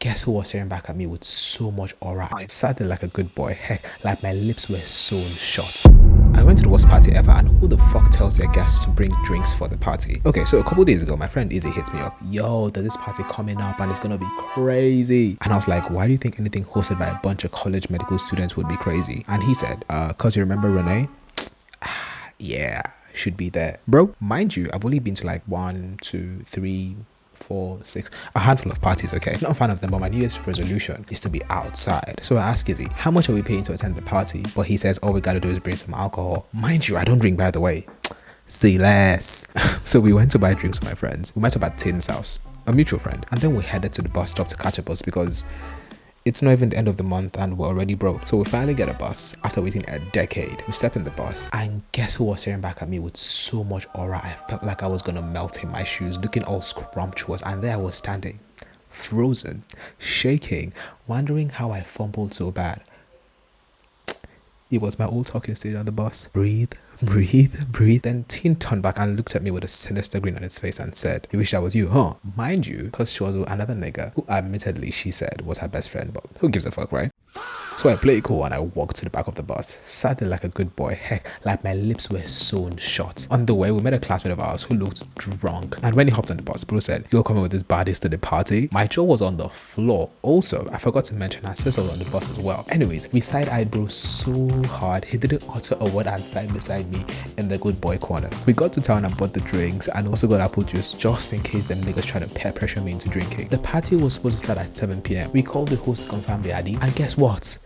guess who was staring back at me with so much aura? I sat there like a good boy. Heck, like my lips were sewn shut. I went to the worst party ever, and who the fuck tells their guests to bring drinks for the party? Okay, so a couple days ago, my friend Izzy hits me up. Yo, there's this party coming up and it's gonna be crazy. And I was like, why do you think anything hosted by a bunch of college medical students would be crazy? And he said, cause you remember Renee? Yeah, should be there. Bro, mind you, I've only been to like 1, 2, 3, 4, 6, a handful of parties, okay? Not a fan of them, but my New Year's resolution is to be outside. So I asked Izzy, how much are we paying to attend the party? But he says all we gotta do is bring some alcohol. Mind you, I don't drink, by the way. Say less. So we went to buy drinks with my friends. We met up at Tim's house, a mutual friend, and then we headed to the bus stop to catch a bus because it's not even the end of the month and we're already broke. So we finally get a bus after waiting a decade. We step in the bus and guess who was staring back at me with so much aura? I felt like I was gonna melt in my shoes, looking all scrumptious, and there I was standing, frozen, shaking, wondering how I fumbled so bad. It was my old talking stage on the bus. Breathe, breathe, breathe. Then Teen turned back and looked at me with a sinister grin on his face and said, you wish that was you, huh? Mind you, because she was with another nigga who admittedly she said was her best friend, but who gives a fuck, right? So I played cool and I walked to the back of the bus, sat there like a good boy. Heck, like my lips were sewn shut. On the way, we met a classmate of ours who looked drunk. And when he hopped on the bus, bro said, you're coming with this baddies to the party? My jaw was on the floor. Also, I forgot to mention our sister was on the bus as well. Anyways, we side-eyed bro so hard, he didn't utter a word and sat beside me in the good boy corner. We got to town and bought the drinks and also got apple juice just in case them niggas try to peer pressure me into drinking. The party was supposed to start at 7 p.m. We called the host to confirm the ID, and guess what?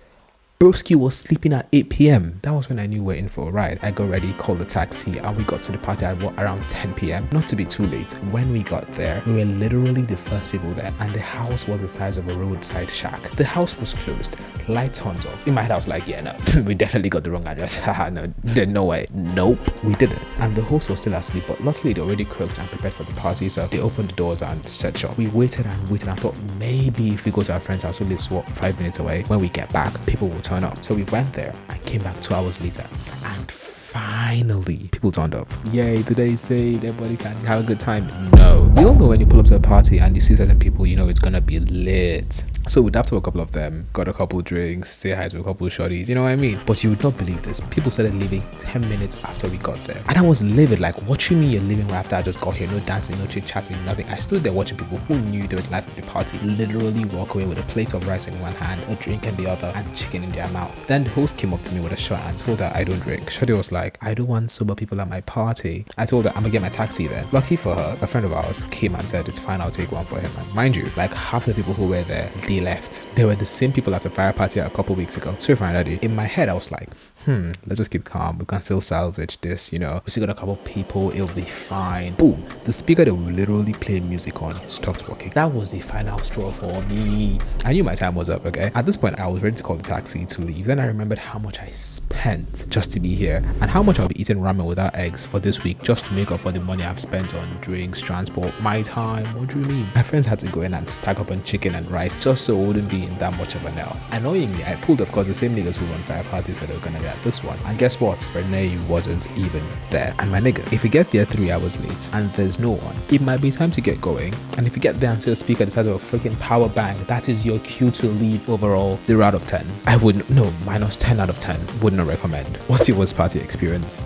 Broski was sleeping at 8 p.m. That was when I knew we were in for a ride. I got ready, called a taxi, and we got to the party at around 10 p.m. Not to be too late. When we got there, we were literally the first people there, and the house was the size of a roadside shack. The house was closed, lights turned off. In my head, I was like, yeah, no, we definitely got the wrong address. Haha, no, there's no way. Nope, we didn't. And the host was still asleep, but luckily they already cooked and prepared for the party, so they opened the doors and set shop. We waited and waited and thought maybe if we go to our friend's house who lives 5 minutes away, when we get back, people will turn up. So we went there and came back 2 hours later, and finally people turned up. Yay, today is saved, everybody can have a good time. No, you all know when you pull up to a party and you see certain people, you know it's gonna be lit. So we dapped to a couple of them, got a couple drinks, say hi to a couple of shorties, you know what I mean? But you would not believe this, people started leaving 10 minutes after we got there. And I was livid, like, what you mean you're leaving right after I just got here? No dancing, no chit-chatting, nothing. I stood there watching people who knew they were the life of the party literally walk away with a plate of rice in one hand, a drink in the other, and chicken in their mouth. Then the host came up to me with a shot and told her I don't drink. Shorty was like, I don't want sober people at my party. I told her I'm gonna get my taxi then. Lucky for her, a friend of ours came and said, it's fine, I'll take one for him. And mind you, like half the people who were there, they left. They were the same people at a fire party a couple weeks ago. So finally, in my head, I was like, let's just keep calm. We can still salvage this, you know. We still got a couple people, it'll be fine. Boom, the speaker that we literally play music on stopped working. That was the final straw for me. I knew my time was up, okay? At this point, I was ready to call the taxi to leave. Then I remembered how much I spent just to be here and how much I'll be eating ramen without eggs for this week just to make up for the money I've spent on drinks, transport, my time. What do you mean? My friends had to go in and stack up on chicken and rice just so it wouldn't be in that much of an L. Annoyingly, I pulled up because the same niggas who run fire parties said they were gonna be at this one. And guess what? Renee wasn't even there. And my nigga, if we get there 3 hours late and there's no one, it might be time to get going. And if you get there and see a speaker the size of a freaking power bank, that is your cue to leave. Overall, 0 out of 10. I wouldn't, no, minus 10 out of 10. Wouldn't recommend. What's your worst party experience?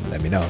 Let me know.